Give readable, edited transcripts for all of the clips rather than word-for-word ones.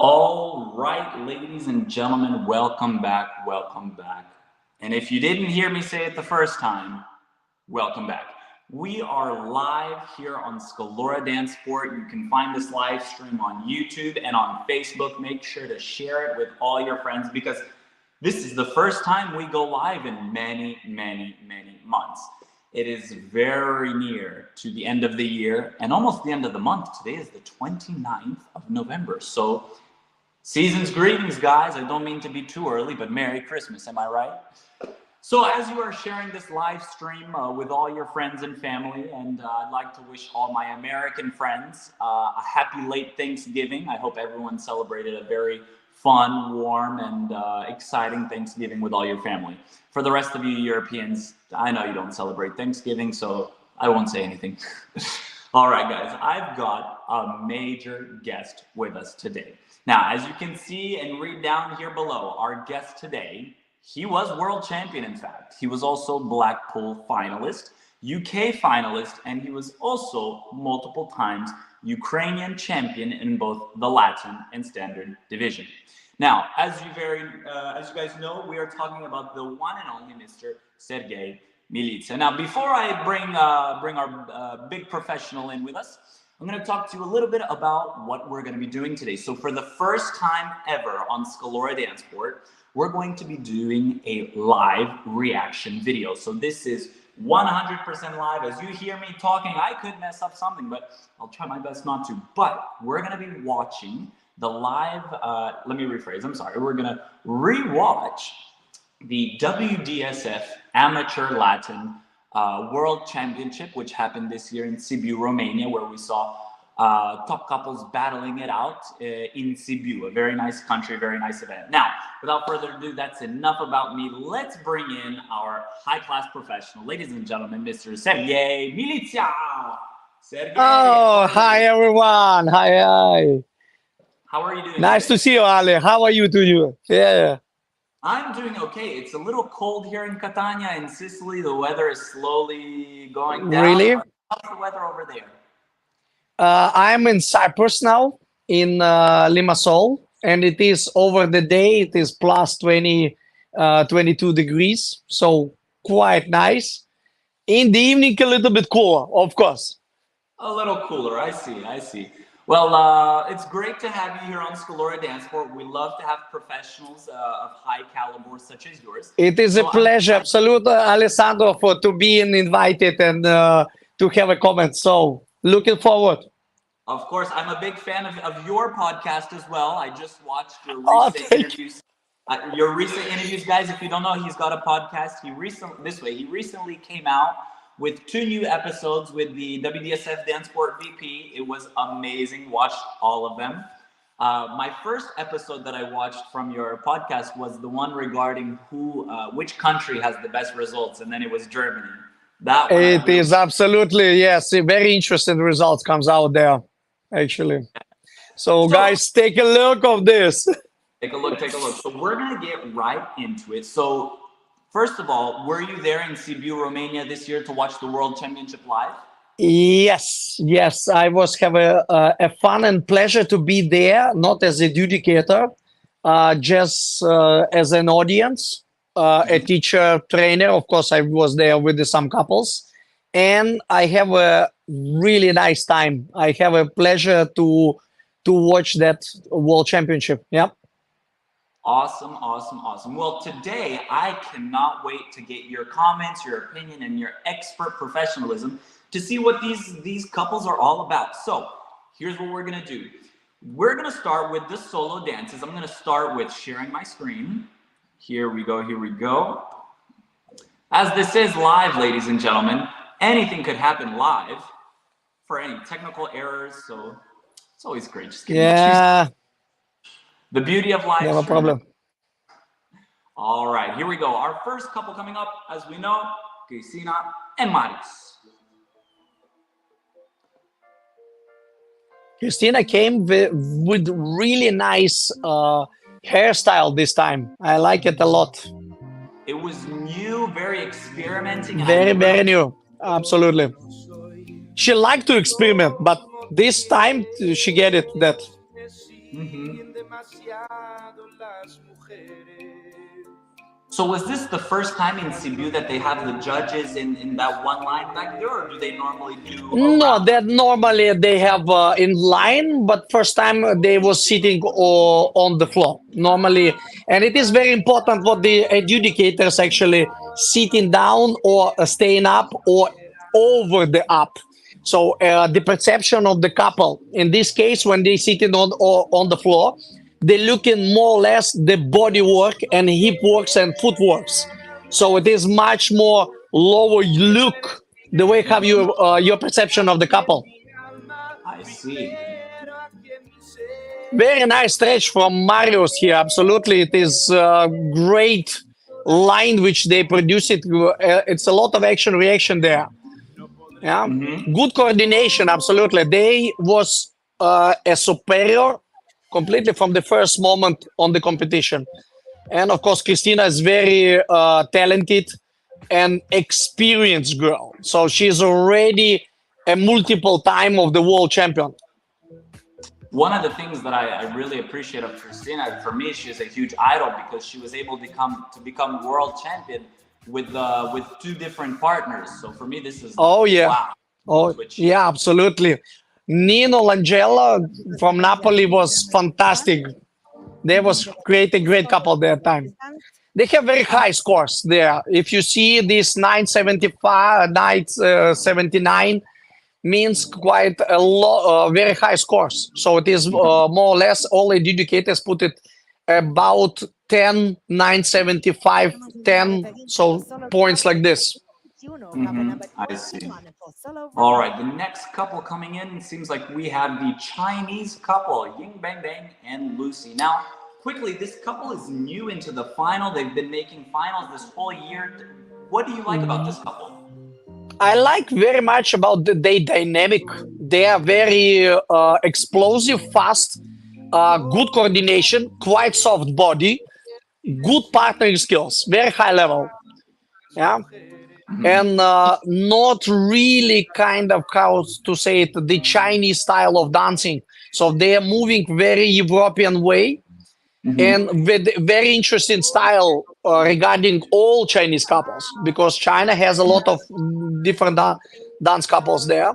All right, ladies and gentlemen, welcome back, welcome back. And if you didn't hear me say it the first time, welcome back. We are live here on Scalora DanceSport. You can find this live stream on YouTube and on Facebook. Make sure to share it with all your friends because this is the first time we go live in many months. It is very near to the end of the year and almost the end of the month. Today is the 29th of November. So season's greetings, guys. I don't mean to be too early, but Merry Christmas, am I right? So as you are sharing this live stream with all your friends and family, and I'd like to wish all my American friends a happy late Thanksgiving. I hope everyone celebrated a very fun, warm, and exciting Thanksgiving with all your family. For the rest of you Europeans, I know you don't celebrate Thanksgiving, so I won't say anything. All right, guys, I've got a major guest with us today. Now, as you can see and read down here below, our guest today, he was world champion, in fact. He was also Blackpool finalist, UK finalist, and he was also multiple times Ukrainian champion in both the Latin and standard division. Now, as you guys know, we are talking about the one and only Mr. Sergej Milicija. Now, before I bring our big professional in with us, I'm going to talk to you a little bit about what we're going to be doing today. So for the first time ever on Scalora DanceSport, we're going to be doing a live reaction video. So this is 100% live. As you hear me talking, I could mess up something, but I'll try my best not to. But we're going to be watching the live, let me rephrase, I'm sorry. We're going to re-watch the WDSF Amateur Latin World Championship, which happened this year in Sibiu, Romania, where we saw top couples battling it out in Sibiu, a very nice country, very nice event. Now, without further ado, that's enough about me. Let's bring in our high-class professional, ladies and gentlemen, Mr. Sergej Milicija. Sergej. Oh, hi everyone. Hi. How are you doing? Nice today? to see you, Ale. How are you doing? Yeah. I'm doing okay. It's a little cold here in Catania, in Sicily. The weather is slowly going down. Really? How's the weather over there? I'm in Cyprus now, in Limassol, and it is over the day, it is plus 22 degrees. So quite nice. In the evening, a little bit cooler, of course. A little cooler, I see. Well, it's great to have you here on Scalora DanceSport. We love to have professionals of high caliber such as yours. It is a pleasure, absolutely, Alessandro, to be invited and to have a comment. So looking forward. Of course, I'm a big fan of your podcast as well. I just watched your recent interviews. Your recent interviews, guys. If you don't know, he's got a podcast. He recently came out with 2 new episodes with the WDSF DanceSport VP. It was amazing. Watched all of them. My first episode that I watched from your podcast was the one regarding which country has the best results, and then it was Germany. That one it is absolutely, yes, very interesting results comes out there, actually. So guys, take a look of this. Take a look. So we're gonna get right into it. So first of all, were you there in Sibiu, Romania this year to watch the World Championship live? Yes. I was have a fun and pleasure to be there, not as a adjudicator, just as an audience, a teacher, trainer. Of course, I was there with some couples, and I have a really nice time. I have a pleasure to watch that World Championship. Yeah. Awesome. Well, today I cannot wait to get your comments, your opinion, and your expert professionalism to see what these couples are all about. So here's what we're gonna do. We're gonna start with the solo dances. I'm gonna start with sharing my screen. Here we go. As this is live, ladies and gentlemen, anything could happen live for any technical errors. So it's always great. Just the beauty of live. No problem. All right, here we go. Our first couple coming up, as we know, Cristina and Marius. Christina came with really nice hairstyle this time. I like it a lot. It was new, very experimenting. Very new. Absolutely. She liked to experiment, but this time she get it that Mhm. So was this the first time in Sibiu that they have the judges in that one line back there, or do they normally do No, around? that normally they have in line, but first time they was sitting on the floor normally, and it is very important for the adjudicators actually sitting down or staying up or over the up. So the perception of the couple in this case when they sitting on the floor, they looking more or less the body work and hip works and foot works. So it is much more lower look the way have your perception of the couple. I see. Very nice stretch from Marius here. Absolutely, it is great line which they produce it. It's a lot of action reaction there. Yeah, Hmm. good coordination. Absolutely, they was a superior completely from the first moment on the competition. And of course, Christina is very talented and experienced girl. So she's already a multiple time of the world champion. One of the things that I really appreciate of Christina, for me, she is a huge idol because she was able to become world champion with two different partners. So for me, this is like, Oh yeah. wow, Oh which yeah, absolutely. Nino Langella from Napoli was fantastic. They was creating great couple that time. They have very high scores there. If you see this 975, 979 means quite a lot, very high scores. So it is more or less all educators put it about 10, 975, 10, so points like this. I see. All right, the next couple coming in seems like we have the Chinese couple, Ying Bang Bang and Lucy. Now, quickly, this couple is new into the final. They've been making finals this whole year. What do you like about this couple? I like very much about they dynamic. They are very explosive, fast, good coordination, quite soft body, good partnering skills, very high level. Yeah, and not really kind of how to say it the Chinese style of dancing. So they are moving very European way Mm-hmm. and with very interesting style regarding all Chinese couples because China has a lot of different dance couples there.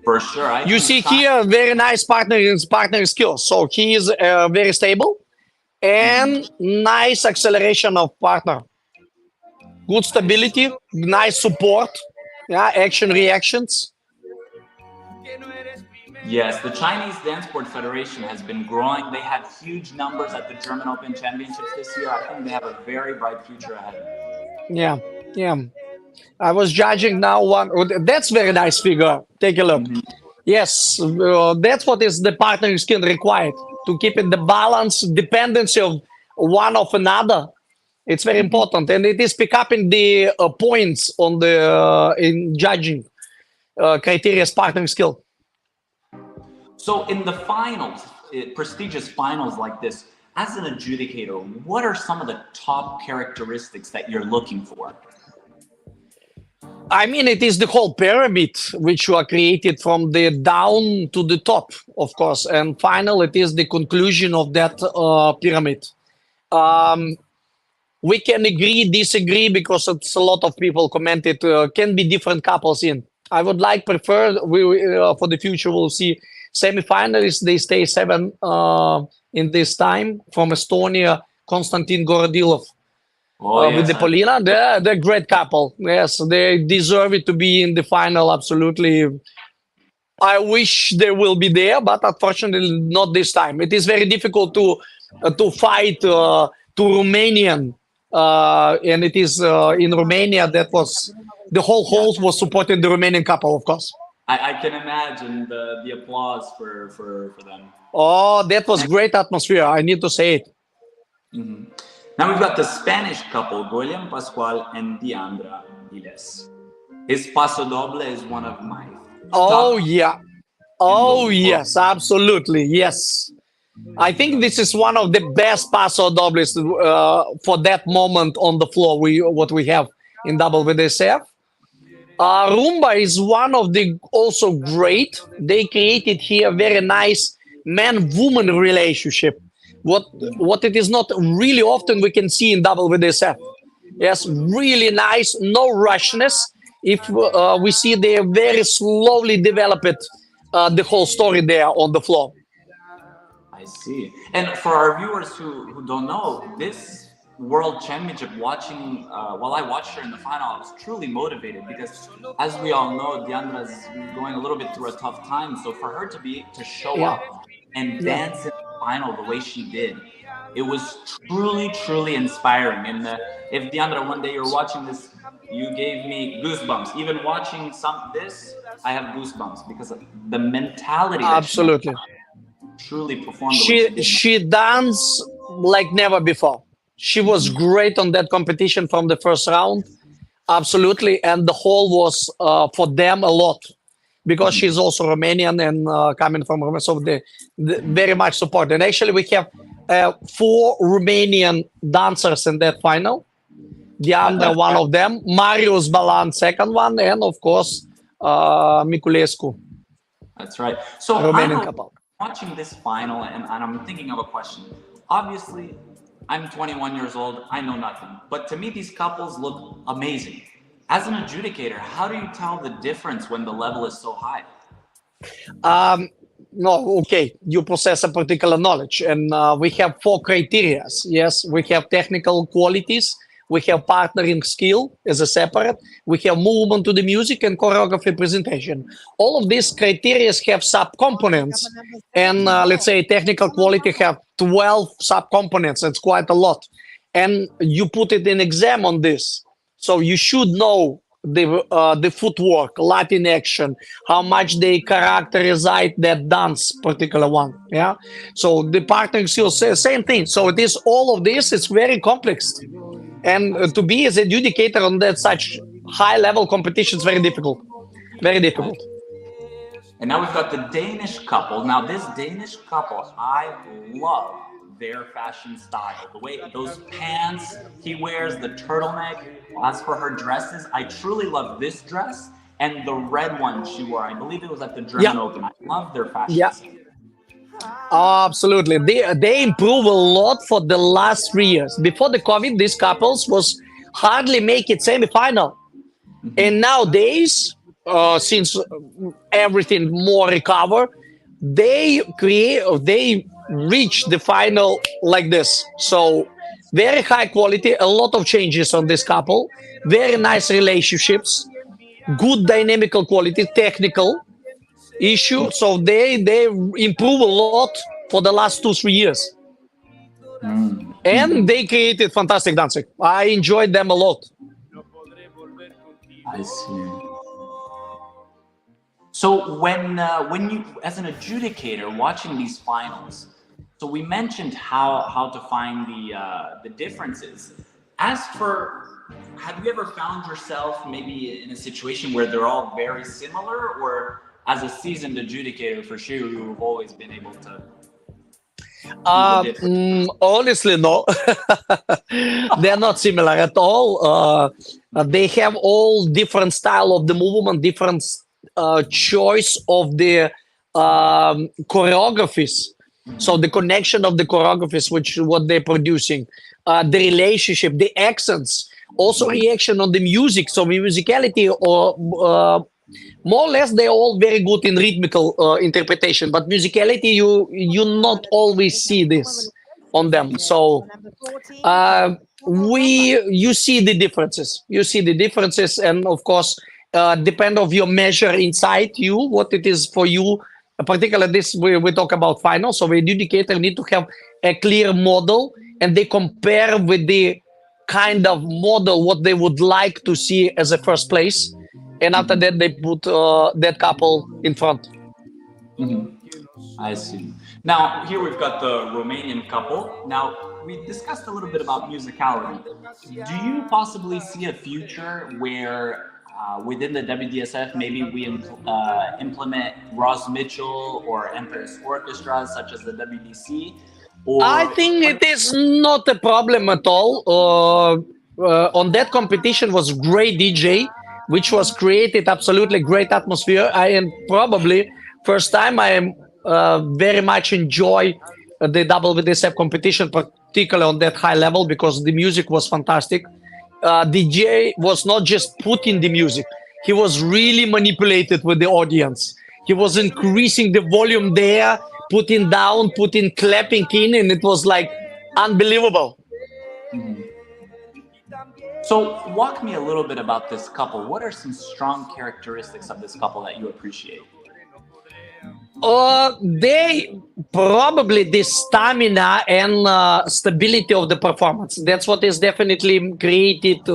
For sure, I You think see China. here very nice partner skills. So he is very stable and nice acceleration of partner, good stability, nice support, yeah, action reactions. Yes, the Chinese Dance Sport Federation has been growing. They had huge numbers at the German Open Championships this year. I think they have a very bright future ahead. Yeah, yeah. I was judging now one. Oh, that's very nice figure. Take a look. Mhm. Yes, that's what is the partnering skill required to keep in the balance, dependency of one of another. It's very Mhm. important, and it is pick up in the points on the in judging criteria as partnering skill. So, in the finals, prestigious finals like this, as an adjudicator, what are some of the top characteristics that you're looking for? I mean, it is the whole pyramid which you are created from the down to the top, of course, and final it is the conclusion of that pyramid. Um, we can agree, disagree because it's a lot of people commented. Can be different couples in. I would like prefer for the future we'll see semifinalists. They stay seven in this time from Estonia, Konstantin Gorodilov Oh, with yes. the Polina. They're a great couple. Yes, they deserve it to be in the final. Absolutely. I wish they will be there, but unfortunately not this time. It is very difficult to fight to Romanian, and it is in Romania that was the whole Yeah. host was supporting the Romanian couple, of course. I can imagine the applause for them. Oh, that was great atmosphere. I need to say it. Mhm. Now we've got the Spanish couple, William Pascual and Diandra Iles. His Paso Doble is one of my Oh top yeah. in the Oh world. yes, absolutely. Yes. I think this is one of the best paso dobles for that moment on the floor. What we have in WDSF. Rumba is one of the also great. They created here very nice man-woman relationship. What it is not really often we can see in WDSF. Yes, really nice, no rushness. If we see they very slowly develop it, the whole story there on the floor. I see. And for our viewers who don't know, this World Championship, watching while I watched her in the final, I was truly motivated because, as we all know, Diandra's going a little bit through a tough time. So for her to show up and dance in the final the way she did, it was truly inspiring. And if Diandra, one day you're watching this, you gave me goosebumps. Even watching this, I have goosebumps because of the mentality. Absolutely. Truly performed. She danced like never before. She was great on that competition from the first round. Absolutely. And the whole was for them a lot because she's also Romanian and coming from Romania. So they very much support. And actually we have 4 Romanian dancers in that final. Diandra, one of them, Marius Balan, second one, and of course, Miculescu. That's right. So Romanian couple. Watching this final, and I'm thinking of a question. Obviously, I'm 21 years old. I know nothing. But to me, these couples look amazing. As an adjudicator, how do you tell the difference when the level is so high? No, okay, you possess a particular knowledge, and we have 4 criteria. Yes, we have technical qualities, we have partnering skill as a separate, we have movement to the music and choreography presentation. All of these criteria have subcomponents, and let's say technical quality have 12 subcomponents. It's quite a lot, and you put it in exam on this, so you should know the footwork, Latin action, how much they characterize that dance particular one. Yeah, so the partnering skills, same thing. So it is all of this. It's very complex, and to be as an adjudicator on that such high level competition is very difficult. Very difficult. And now we've got the Danish couple. Now this Danish couple, I love their fashion style. The way those pants he wears, the turtleneck. As for her dresses, I truly love this dress and the red one she wore. I believe it was at the German Open. I love their fashion style. Absolutely. They improve a lot for the last 3 years. Before the COVID, these couples was hardly make it semi-final. And nowadays, since everything more recover, they reach the final like this. So very high quality, a lot of changes on this couple, very nice relationships, good dynamical quality, technical issue. So they improve a lot for the last 2-3 years. And they created fantastic dancing. I enjoyed them a lot. I see. So when you, as an adjudicator, watching these finals, so we mentioned how to find the differences. As for, have you ever found yourself maybe in a situation where they're all very similar, or as a seasoned adjudicator, for sure, you've always been able to? Honestly, no. They're not similar at all. They have all different style of the movement, different choice of the choreographies. So the connection of the choreographies, what they're producing, the relationship, the accents, also reaction on the music. So musicality, or more or less, they're all very good in rhythmical interpretation. But musicality, you not always see this on them. So you see the differences. You see the differences, and of course, depend of your measure inside you, what it is for you. Particularly this, we talk about finals, so the adjudicator need to have a clear model, and they compare with the kind of model what they would like to see as a first place, and after that they put that couple in front. I see. Now here we've got the Romanian couple. Now we discussed a little bit about musicality. Do you possibly see a future where within the WDSF, maybe we implement Ross Mitchell or Empress orchestras such as the WDC? Or I think it is not a problem at all. On that competition was great DJ, which was created absolutely great atmosphere. I am probably first time I am very much enjoy the WDSF competition, particularly on that high level, because the music was fantastic. DJ was not just putting the music, he was really manipulated with the audience. He was increasing the volume there, putting down, putting clapping in, and it was like unbelievable. So walk me a little bit about this couple. What are some strong characteristics of this couple that you appreciate? They probably the stamina and stability of the performance. That's what is definitely created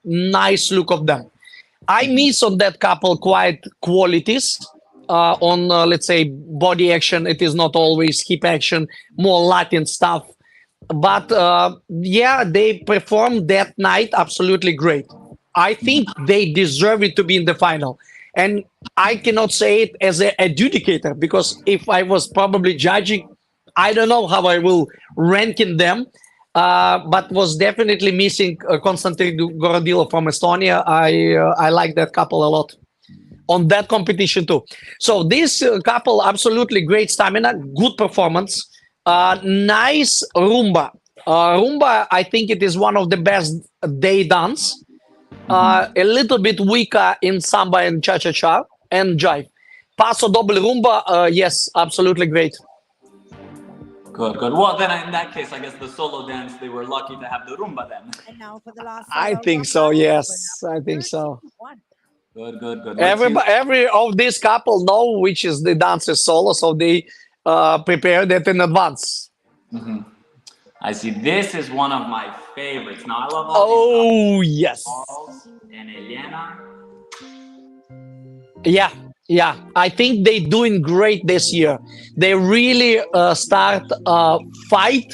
nice look of them. I miss on that couple quite qualities on let's say body action. It is not always hip action, more Latin stuff. But yeah, they performed that night absolutely great. I think they deserve it to be in the final. And I cannot say it as an adjudicator, because if I was probably judging, I don't know how I will rank in them. But was definitely missing Konstantin Gorodilo from Estonia. I like that couple a lot on that competition too. So this couple, absolutely great stamina, good performance, nice rumba. Rumba, I think it is one of the best day dance. A little bit weaker in samba and cha-cha-cha and jive. Paso doble rumba, yes, absolutely great. Good, good. Well, then in that case, I guess the solo dance, they were lucky to have the rumba then. And now for the last I think so, yes. I think so. Good, good, good. Every of this couple know which is the dancer's solo, so they prepare that in advance. I see. This is one of my favorites. Now I love all these yes. Charles and Elena. Yeah. I think they're doing great this year. They really start fight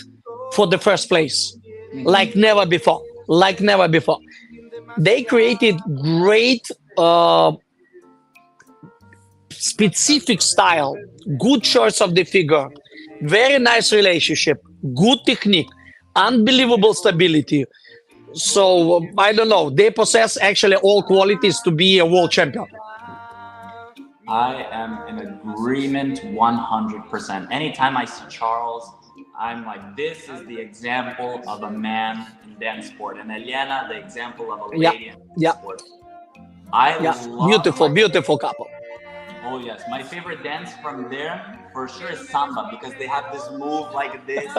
for the first place, like never before. Like never before. They created great specific style, good choice of the figure, very nice relationship, good technique, unbelievable stability. So I don't know. They possess actually all qualities to be a world champion. I am in agreement 100%. Anytime I see Charles, I'm like, this is the example of a man in dance sport. And Elena, the example of a lady in dance sport. I love beautiful couple. Oh yes, my favorite dance from there for sure is samba, because they have this move like this.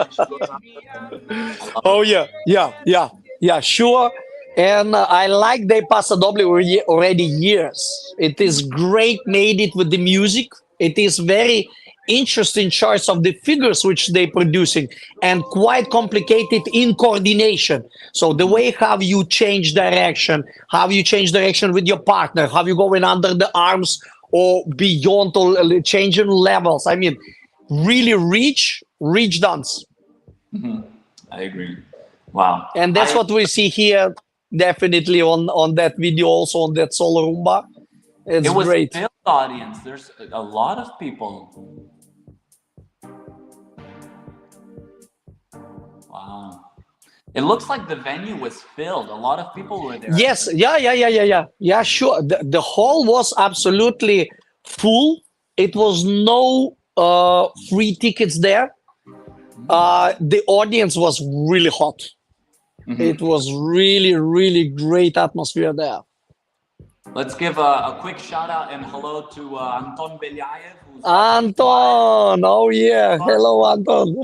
Oh yeah, sure. And I like they Paso Doble already years. It is great, made it with the music. It is very interesting choice of the figures which they producing, and quite complicated in coordination. So the way how you change direction, how you change direction with your partner, how you going under the arms or beyond, or changing levels. I mean, really rich dance. I agree. Wow. And that's what we see here, definitely on that video, also on that solo rumba. It was great. Filled audience. There's a lot of people. Wow. It looks like the venue was filled. A lot of people were there. Yes. Yeah, sure. The hall was absolutely full. It was no free tickets there. The audience was really hot. It was really great atmosphere there. Let's give a quick shout out and hello to Anton Belyaev. Anton! Oh yeah, hello Anton.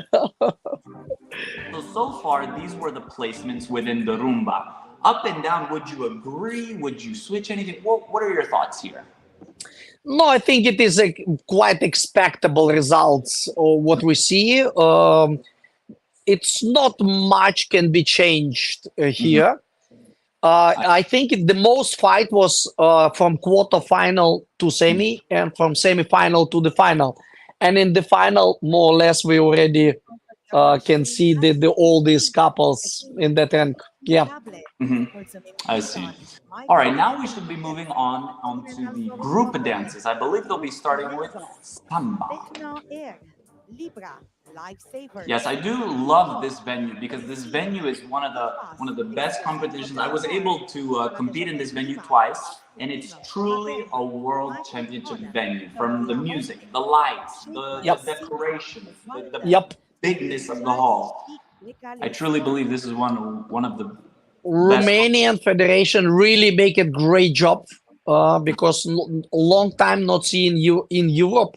So far, these were the placements within the rumba. Up and down, would you agree? Would you switch anything? What are your thoughts here? No, I think it is a quite expectable results of what we see. It's not much can be changed here. I think the most fight was from quarterfinal to semi, and from semi-final to the final. And in the final, more or less, we already can see all these couples in that rank. Yeah. I see. All right, now we should be moving on to the group dances. I believe they'll be starting with samba. Yes, I do love this venue because this venue is one of the best competitions. I was able to compete in this venue twice, and it's truly a world championship venue. From the music, the lights, the decoration, the bigness of the hall. I truly believe this is one of the Romanian Federation really make a great job because long time not seeing you in Europe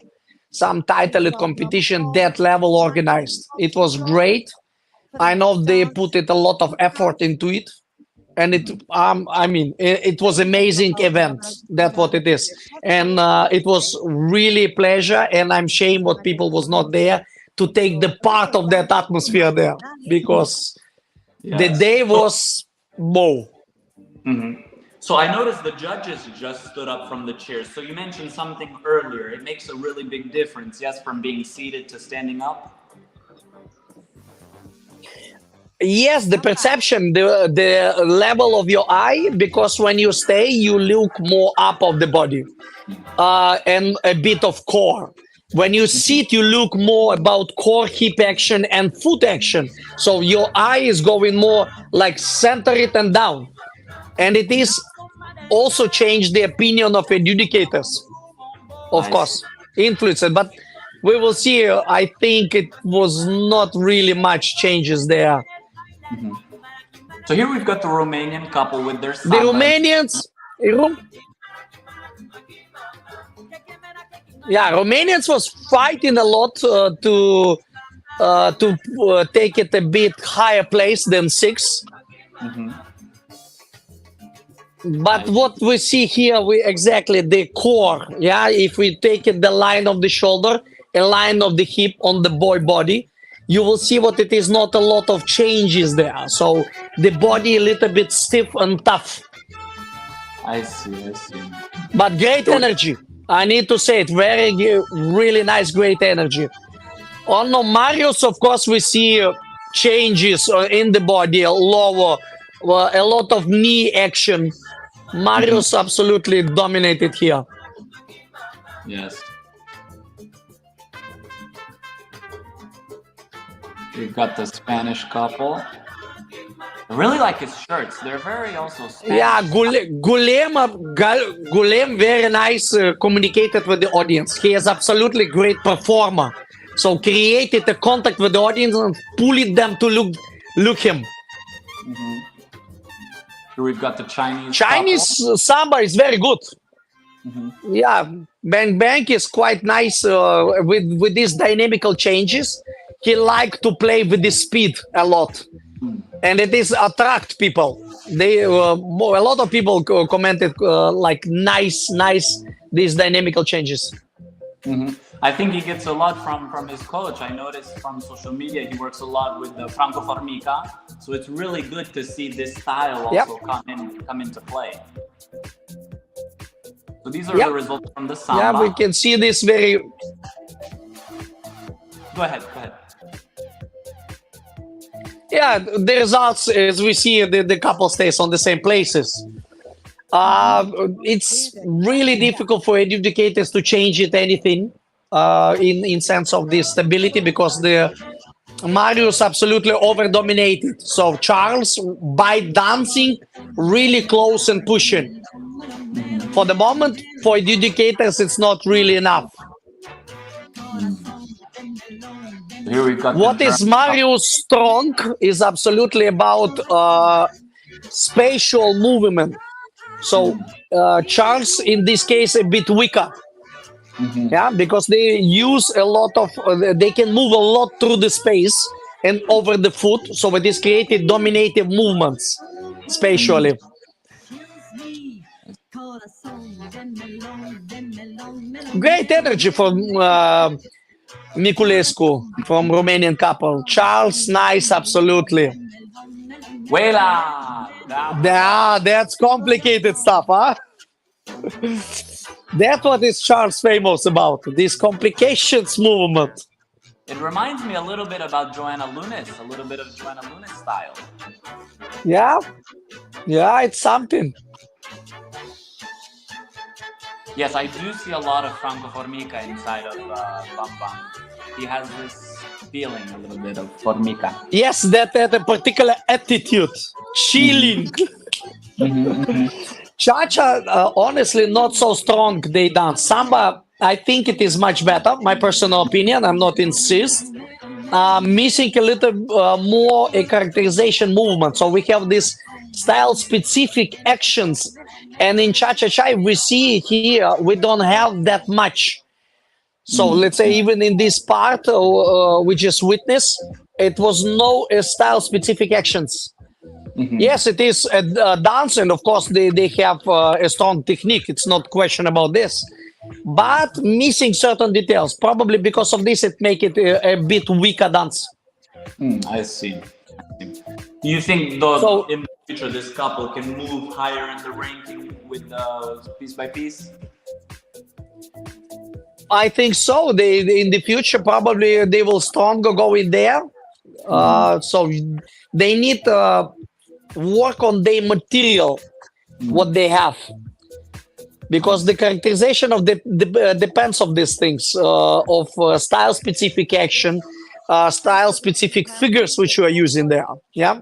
some titled competition that level organized. It was great. I know they put it a lot of effort into it, and I mean it was amazing event. That's what it is, and it was really a pleasure. And I'm ashamed what people was not there to take the part of that atmosphere there because the day was whoa. So I noticed the judges just stood up from the chairs. So you mentioned something earlier. It makes a really big difference, yes, from being seated to standing up. Yes, the perception, the level of your eye, because when you stay, you look more up of the body and a bit of core. When you sit, you look more about core, hip action, and foot action. So your eye is going more like center it and down. And it is also changed the opinion of adjudicators, of course, influenced. But we will see. I think it was not really much changes there. So here we've got the Romanian couple with their The Romanians, Romanians was fighting a lot to take it a bit higher place than 6. But what we see here, we exactly the core. Yeah, if we take it, the line of the shoulder, a line of the hip on the boy body, you will see what it is. Not a lot of changes there. So the body a little bit stiff and tough. I see. But great energy. I need to say it. Really nice, great energy. On Marius, of course, we see changes in the body, lower, a lot of knee action. Marius absolutely dominated here. Yes. We've got the Spanish couple. I really like his shirts. They're very also Spanish. Yeah, Gulem very nice communicated with the audience. He is absolutely great performer. So created a contact with the audience and pulled them to look him. Here we've got the Chinese couple. Samba is very good. Yeah, Bang Bang is quite nice with these dynamical changes. He liked to play with the speed a lot. And it is attract people. They a lot of people commented like nice these dynamical changes. I think he gets a lot from his coach. I noticed from social media he works a lot with the Franco Formica, so it's really good to see this style also come into play. So these are the results from the Samba. Yeah, we can see this very. Go ahead. Yeah, the results as we see the couple stays on the same places. It's really difficult for educators to change it anything in sense of the stability because the Marius absolutely over dominated. So Charles by dancing really close and pushing. For the moment, for educators, it's not really enough. Here we've got what is Marius strong is absolutely about spatial movement. So Charles, in this case, a bit weaker. Yeah, because they use a lot of, they can move a lot through the space and over the foot. So it is created dominative movements spatially. Great energy from Miculescu, from Romanian couple. Charles, nice, absolutely. Voila! Yeah, that's complicated stuff, huh? That's what is Charles famous about, this complications movement. It reminds me a little bit about Joanna Lunis, a little bit of Joanna Lunis style. Yeah, it's something. Yes, I do see a lot of Franco Formica inside of Bam Bam. He has this feeling a little bit of formica. Yes, that a particular attitude, chilling. Cha-cha, honestly, not so strong they dance. Samba, I think it is much better. My personal opinion. I'm not insist. Missing a little more a characterization movement. So we have this style-specific actions, and in cha-cha-cha we see here we don't have that much. So let's say even in this part we just witnessed, it was no style-specific actions. Yes, it is a dance, and of course they have a strong technique. It's not question about this, but missing certain details. Probably because of this, it make it a bit weaker dance. I see. Do you think though in the future this couple can move higher in the ranking with piece by piece? I think so. They in the future probably they will stronger go in there. So they need work on their material, what they have, because the characterization of the depends of these things of style specific action, style specific figures which you are using there. Yeah.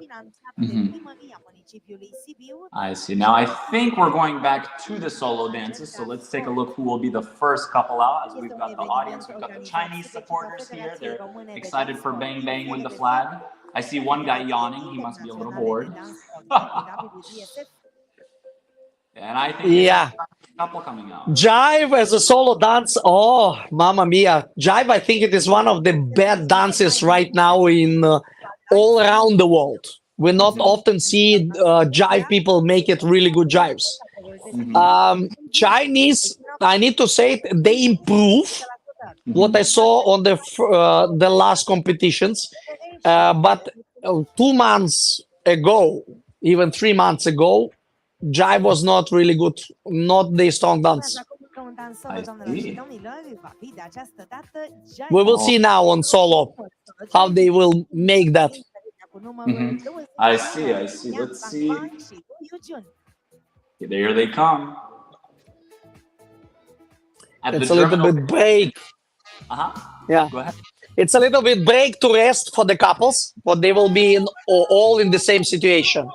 I see. Now I think we're going back to the solo dances. So let's take a look who will be the first couple out. As we've got the audience, we've got the Chinese supporters here. They're excited for Bang Bang with the flag. I see one guy yawning. He must be a little bored. And I think a couple coming out. Jive as a solo dance. Oh, mamma mia. Jive, I think it is one of the best dances right now in all around the world. We not often see jive people make it really good jives. Chinese, I need to say it, they improve what I saw on the last competitions. But 2 months ago, even 3 months ago, jive was not really good, not the strong dance. I see. We will see now on solo how they will make that. I see. Let's see. There they come. It's a little bit break. Yeah. Go ahead. It's a little bit break to rest for the couples, but they will be all in the same situation.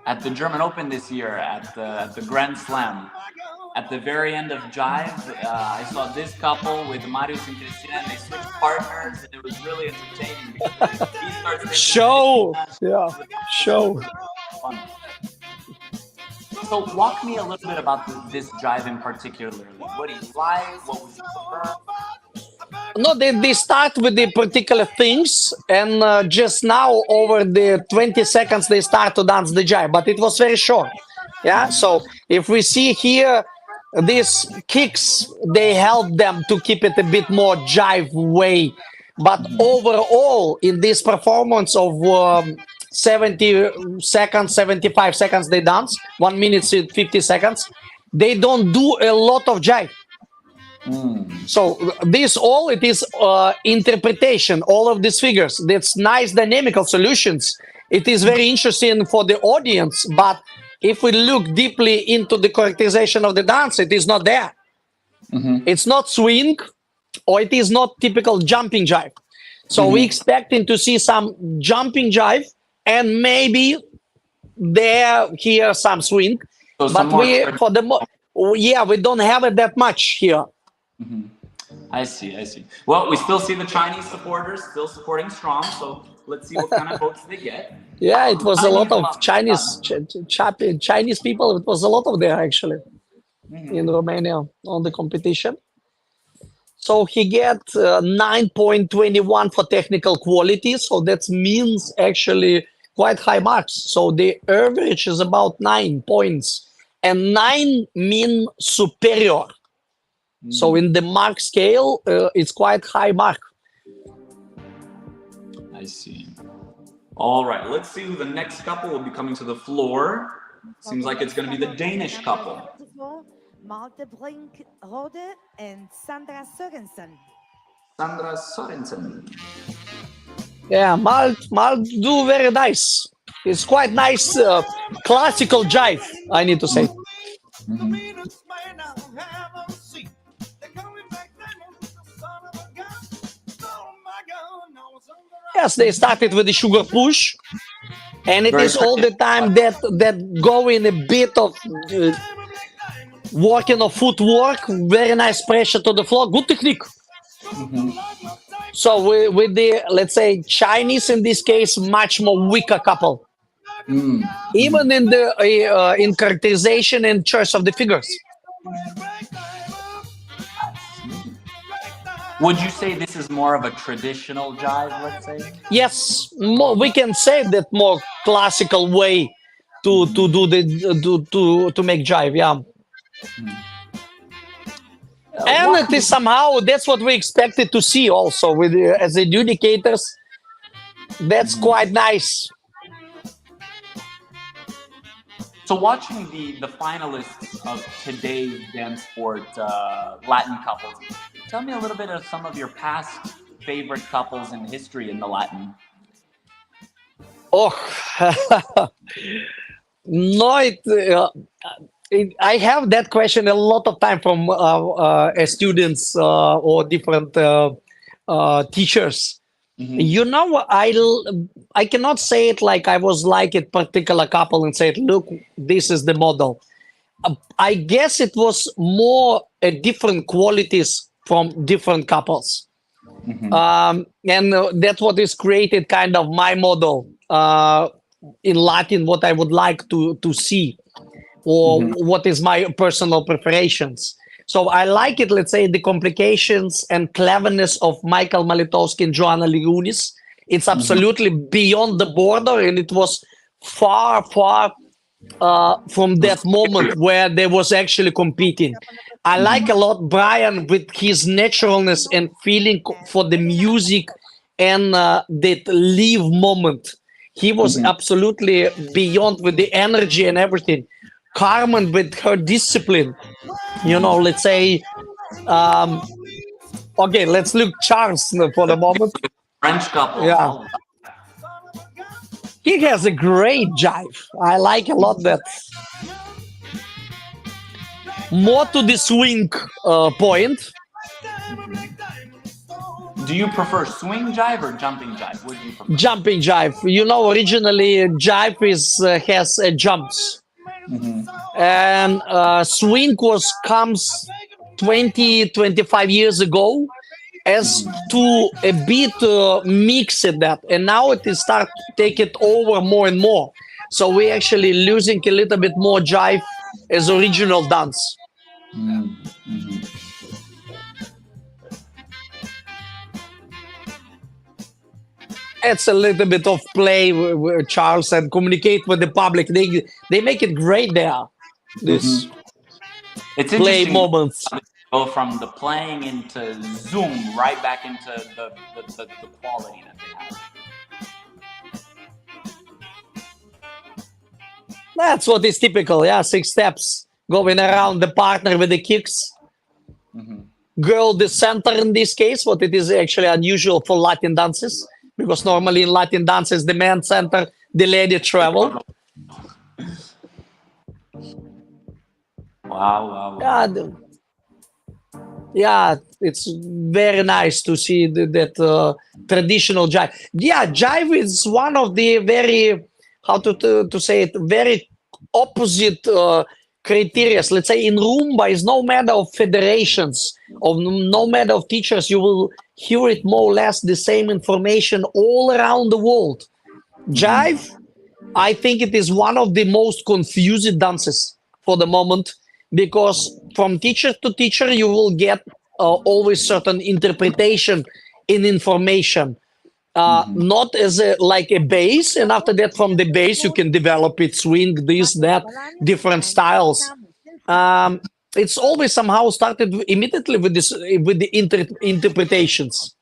At the German Open this year, at the Grand Slam, at the very end of Jive, I saw this couple with Marius and Cristina, and they switched partners, and it was really entertaining because he starts show. Fun. So walk me a little bit about this Jive in particular. What do you like? What would you prefer? No, they start with the particular things, and just now over the 20 seconds they start to dance the jive, but it was very short. Yeah, so if we see here, these kicks, they help them to keep it a bit more jive way. But overall, in this performance of 70 seconds, 75 seconds they dance, 1 minute 50 seconds, they don't do a lot of jive. So this all, it is interpretation, all of these figures. That's nice dynamical solutions. It is very interesting for the audience, but if we look deeply into the characterization of the dance, it is not there. It's not swing, or it is not typical jumping jive. So we expecting to see some jumping jive, and maybe here some swing, so but we we don't have it that much here. I see. Well, we still see the Chinese supporters still supporting strong, so let's see what kind of votes they get. Yeah, it was a lot of Chinese people. It was a lot of there actually in Romania on the competition. So he get 9.21 for technical quality. So that means actually quite high marks. So the average is about 9 points, and 9 mean superior. So in the mark scale, it's quite high mark. I see. All right, let's see who the next couple will be coming to the floor. Seems like it's going to be the Danish couple. Malte Brink-Rode and Sandra Sørensen. Yeah, Malt do very nice. It's quite nice classical jive, I need to say. Yes, they started with the sugar push, and it Very is all the time that go in a bit of working of footwork, very nice pressure to the floor, good technique. So with the, let's say, Chinese in this case, much more weaker couple, even in the in characterization and choice of the figures. Would you say this is more of a traditional jive, let's say? Yes, more, we can say that more classical way to do the to make jive, yeah. And it is somehow that's what we expected to see also with as adjudicators. That's quite nice. So watching the finalists of today's dance sport Latin couples, tell me a little bit of some of your past favorite couples in history in the Latin. Oh, no, I have that question a lot of time from students or different teachers. You know, I cannot say it like I was like a particular couple and say, look, this is the model. I guess it was more different qualities from different couples. And that's what is created kind of my model in Latin, what I would like to see, or what is my personal preparations. So I like it, let's say, the complications and cleverness of Michael Malitowski and Joanna Liunis. It's absolutely beyond the border, and it was far, far from that moment where they was actually competing. I like a lot Brian with his naturalness and feeling for the music and that live moment. He was absolutely beyond with the energy and everything. Carmen with her discipline, you know, let's say, okay, let's look Charles for the moment. French couple. Yeah. He has a great jive. I like a lot that. More to the swing point. Do you prefer swing jive or jumping jive? What do you prefer? Jumping jive. You know, originally jive has jumps. And swing comes 20-25 years ago as to a bit mix it that, and now it is start take it over more and more. So we're actually losing a little bit more jive as original dance. It's a little bit of play with Charles and communicate with the public. They make it great there. This It's play interesting moments. go from the playing into zoom right back into the quality that they have. That's what is typical. Yeah, 6 steps going around the partner with the kicks. Girl, the center in this case, what it is actually unusual for Latin dances. Because normally in Latin dances, the man center, the lady travel. Wow. Yeah, it's very nice to see that traditional jive. Yeah, jive is one of the very, how to say it, very opposite criteria. Let's say in Rumba is no matter of federations, of no matter of teachers, you will hear it more or less the same information all around the world. Jive, I think it is one of the most confused dances for the moment, because from teacher to teacher, you will get always certain interpretation in information. Not as like a base, and after that from the base you can develop it, swing, this, that, different styles. It's always somehow started immediately with the interpretations.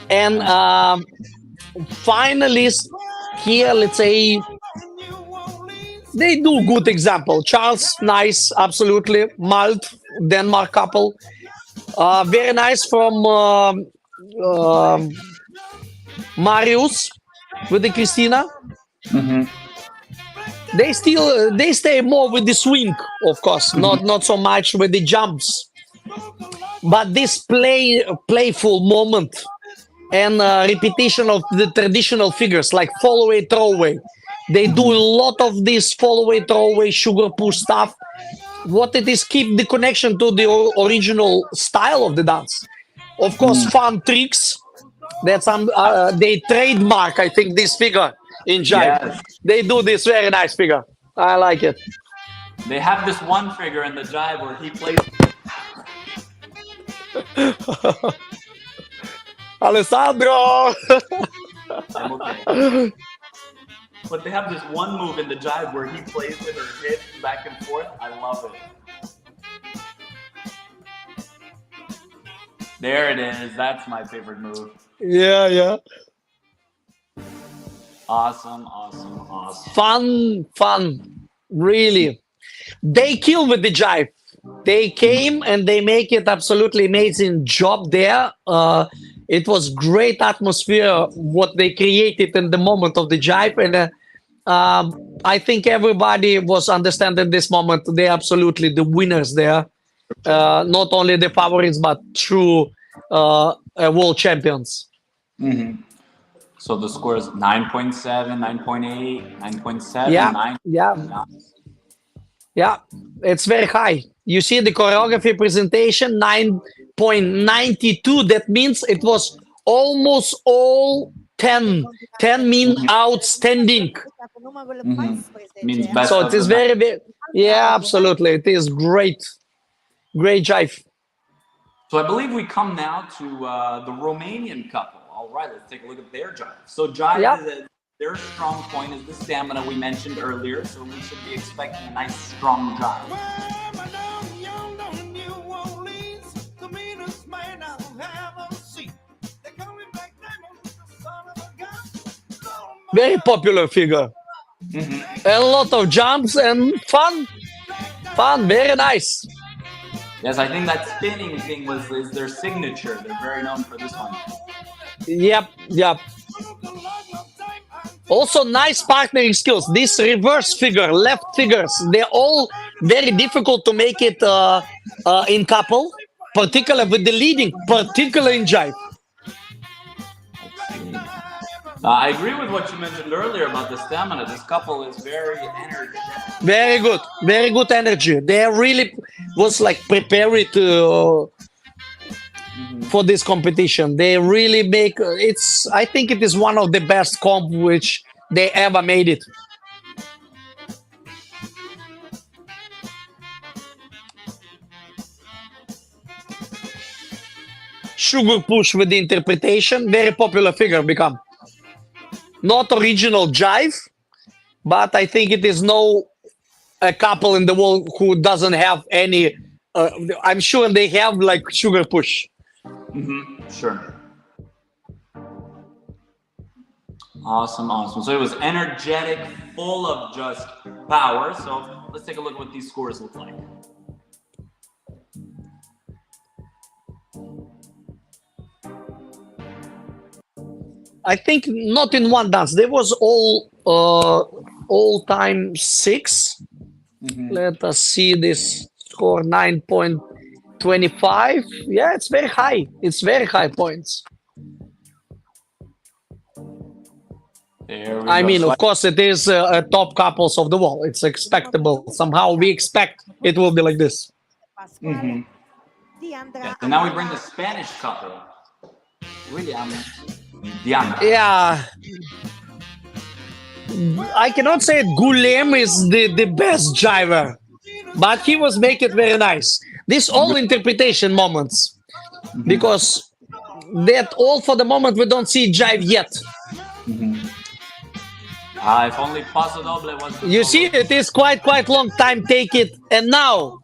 And finalists here, let's say, they do good example. Charles, nice, absolutely. Malt, Denmark couple. Very nice from Marius with the Christina. They stay more with the swing, of course, not so much with the jumps. But this playful moment and repetition of the traditional figures like fall away, throw away. They do a lot of this fall away, throw away, sugar push stuff. What it is, keep the connection to the original style of the dance. Of course, fun tricks. That's they trademark, I think, this figure in jive. Yes. They do this very nice figure. I like it. They have this one figure in the jive where he plays. Alessandro. I'm okay. But they have this one move in the jive where he plays with her hips back and forth. I love it. There it is. That's my favorite move. Yeah. Awesome, awesome, awesome. Fun. Really. They kill with the jive. They came and they make it absolutely amazing job there. It was great atmosphere what they created in the moment of the jive, and I think everybody was understanding this moment. They're absolutely the winners there. Not only the favorites, but true world champions. Mm-hmm. So the score is 9.7, 9.8, 9.7, Yeah, 9. yeah. It's very high. You see the choreography presentation, 9.92. That means it was almost all 10. 10 mean outstanding. Means best So of it is the very, yeah, absolutely. It is great. Great jive. So I believe we come now to the Romanian couple. All right, let's take a look at their jive. So jive their strong point is the stamina we mentioned earlier. So we should be expecting a nice strong jive. Very popular figure. A lot of jumps and fun. Very nice. Yes, I think that spinning thing is their signature. They're very known for this one. Yep. Also nice partnering skills. This reverse figure, left figures, they're all very difficult to make it in couple, particularly with the leading, particularly in jive. I agree with what you mentioned earlier about the stamina. This couple is very energetic. Very good energy. They really was like prepared for this competition. They really make it's. I think it is one of the best comp which they ever made it. Sugar push with the interpretation. Very popular figure become. Not original jive, but I think it is a couple in the world who doesn't have any. I'm sure they have like sugar push. Sure. Awesome. So it was energetic, full of just power. So let's take a look at what these scores look like. I think not in one dance. There was all time 6. Let us see this score 9.25. Yeah, it's very high. It's very high points. I mean, of course, it is top couples of the world. It's expectable. Somehow we expect it will be like this. Yeah, so now we bring the Spanish couple. William. Diana. Yeah. I cannot say Guillem is the best jiver, but he was make it very nice. These all interpretation moments, because that all for the moment we don't see jive yet. If only Paso Doble was. You see, it is quite long time take it, and now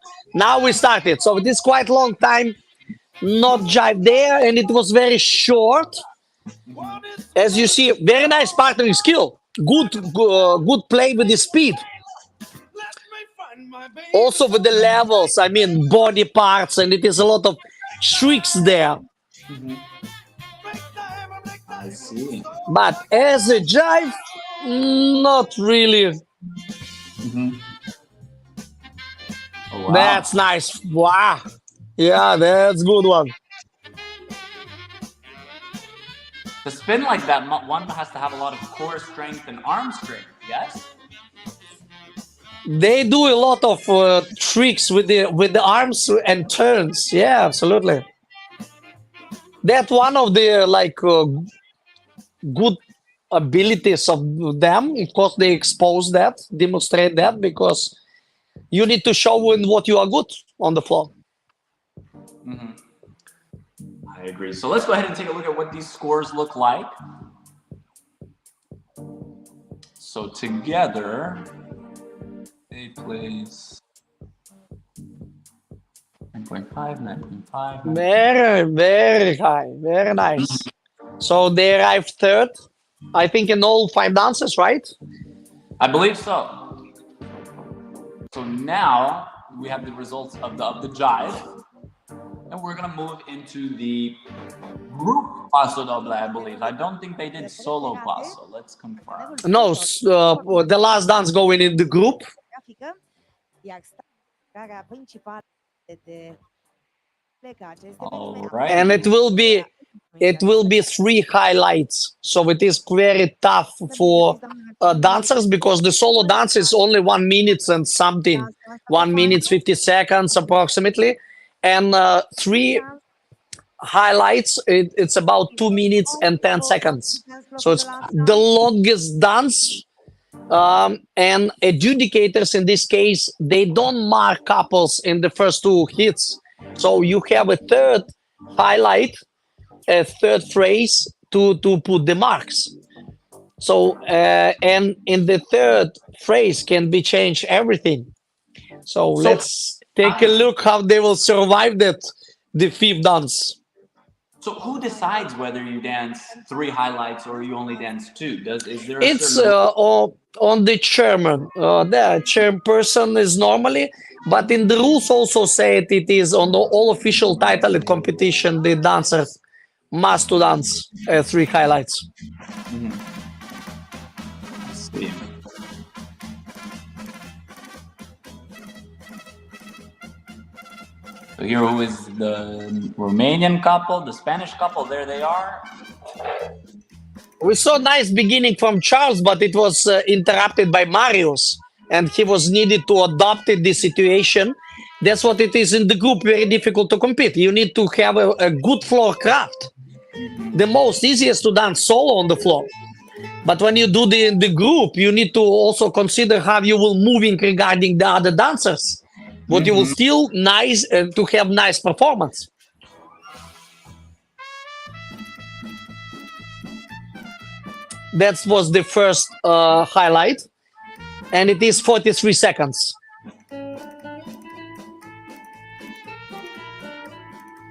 we started. So it is quite long time not jive there, and it was very short. As you see, very nice partnering skill. Good play with the speed. Also with the levels, I mean, body parts, and it is a lot of tricks there. I see. But as a jive, not really. Oh, wow. That's nice. Wow. Yeah, that's good one. To spin like that, one has to have a lot of core strength and arm strength, yes? They do a lot of tricks with the arms and turns. Yeah, absolutely. That's one of the good abilities of them. Of course, they expose that, demonstrate that, because you need to show in what you are good on the floor. I agree. So let's go ahead and take a look at what these scores look like. So together, they place 9.5, 9.5. Very, very high. Very nice. So they arrived third, I think, in all 5 dances, right? I believe so. So now we have the results of the jive. And we're going to move into the group paso doble, I believe. I don't think they did solo paso. Let's confirm. No, the last dance going in the group. All right. And it will be 3 highlights. So it is very tough for dancers, because the solo dance is only 1 minute and something, 1 minute 50 seconds approximately. And 3 highlights, it's about 2 minutes and 10 seconds. So it's the longest dance. And adjudicators in this case, they don't mark couples in the first 2 hits. So you have a third highlight, a third phrase to put the marks. So and in the third phrase can be changed everything. So let's take a look how they will survive the 5th dance. So who decides whether you dance 3 highlights or you only dance 2? Is there It's on the chairman. The chairperson is normally, but in the rules also say it is on the all official title at competition, the dancers must to dance 3 highlights. Let's see. So here, who is the Romanian couple, the Spanish couple? There they are. We saw nice beginning from Charles, but it was interrupted by Marius, and he was needed to adopt the situation. That's what it is in the group, very difficult to compete. You need to have a good floor craft. The most easiest to dance solo on the floor. But when you do the group, you need to also consider how you will moving regarding the other dancers. But you will still nice to have nice performance. That was the first highlight, and it is 43 seconds.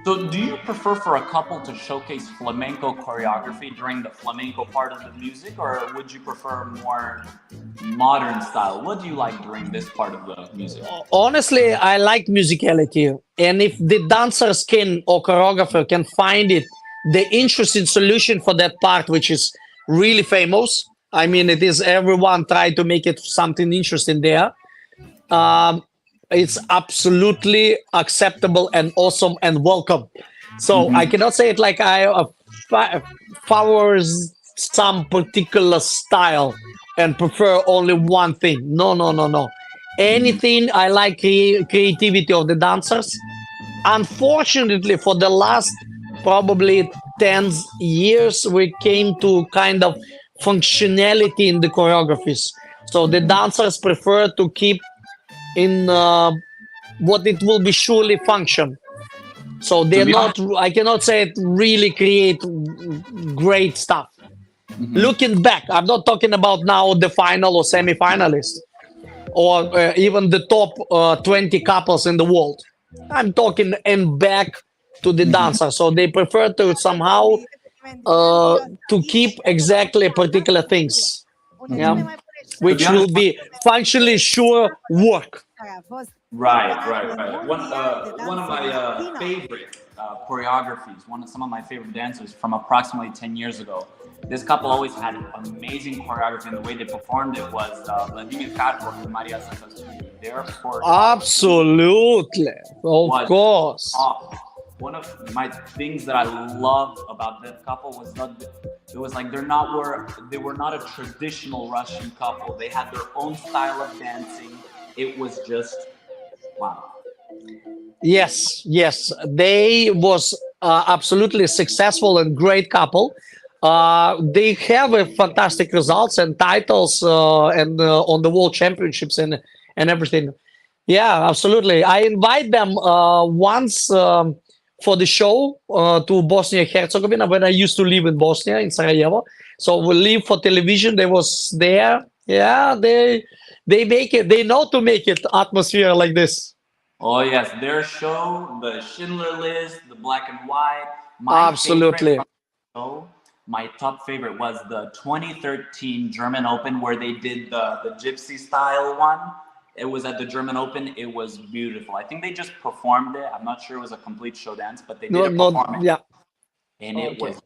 So do you prefer for a couple to showcase flamenco choreography during the flamenco part of the music, or would you prefer more modern style? What do you like during this part of the music? Honestly, I like musicality. And if the dancers can, or choreographer can find it, the interesting solution for that part, which is really famous. I mean, it is everyone try to make it something interesting there. It's absolutely acceptable and awesome and welcome. So I cannot say it like I favors some particular style and prefer only one thing. No. Anything, I like creativity of the dancers. Unfortunately, for the last probably 10 years, we came to kind of functionality in the choreographies. So the dancers prefer to keep in what it will be surely function. So they're not, I cannot say it really create great stuff. Looking back, I'm not talking about now the final or semi-finalist or even the top 20 couples in the world. I'm talking and back to the dancer. So they prefer to somehow to keep exactly particular things. Yeah. Which will be functionally sure work. Right. One of my favorite choreographies, some of my favorite dancers from approximately 10 years ago. This couple always had amazing choreography, and the way they performed it was Vladimir Karpov and Maria Zakazui. Their sport Absolutely, of course. one of my things that I loved about that couple was that it was like they were not a traditional Russian couple. They had their own style of dancing. It was just wow. Yes, yes, they was absolutely successful and great couple. They have a fantastic results and titles and on the world championships and everything. Yeah, absolutely. I invite them once for the show to Bosnia Herzegovina when I used to live in Bosnia in Sarajevo. So we live for television. They was there. Yeah, they make it. They know to make it atmosphere like this. Oh yes, their show, the Schindler List, the Black and White. Absolutely. Show, my top favorite was the 2013 German Open where they did the gypsy style one. It was at the German Open. It was beautiful. I think they just performed it. I'm not sure it was a complete show dance, but they did a performance. Yeah. And it was,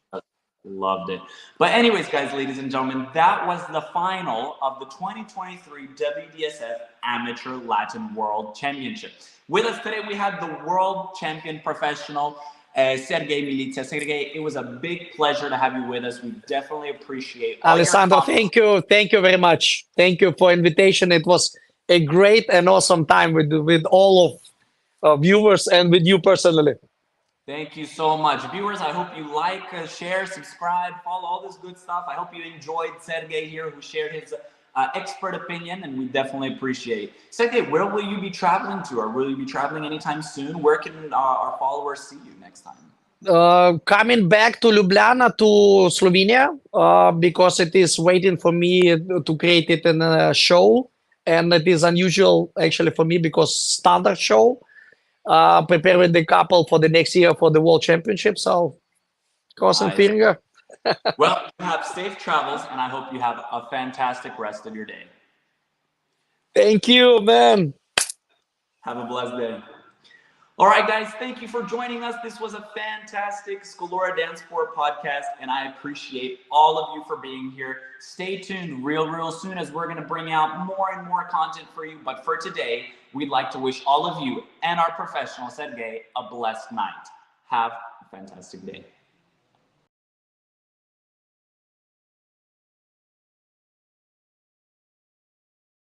loved it. But anyways, guys, ladies and gentlemen, that was the final of the 2023 WDSF Amateur Latin World Championship. With us today, we had the world champion professional, Sergej Milicija. Sergej, it was a big pleasure to have you with us. We definitely appreciate all Alessandro, thank you. Thank you very much. Thank you for invitation. It was a great and awesome time with all of viewers and with you personally. Thank you so much. Viewers, I hope you like, share, subscribe, follow all this good stuff. I hope you enjoyed Sergej here, who shared his expert opinion, and we definitely appreciate. Sergej, where will you be traveling to, or will you be traveling anytime soon? Where can our followers see you next time? Coming back to Ljubljana, to Slovenia, because it is waiting for me to create it in a show. And it is unusual actually for me because standard show, preparing the couple for the next year for the World Championship. So cross and finger. Well, you have safe travels, and I hope you have a fantastic rest of your day. Thank you, man. Have a blessed day. All right, guys, thank you for joining us. This was a fantastic Scalora DanceSport podcast, and I appreciate all of you for being here. Stay tuned real soon as we're going to bring out more and more content for you. But for today, we'd like to wish all of you and our professional Sergej a blessed night. Have a fantastic day.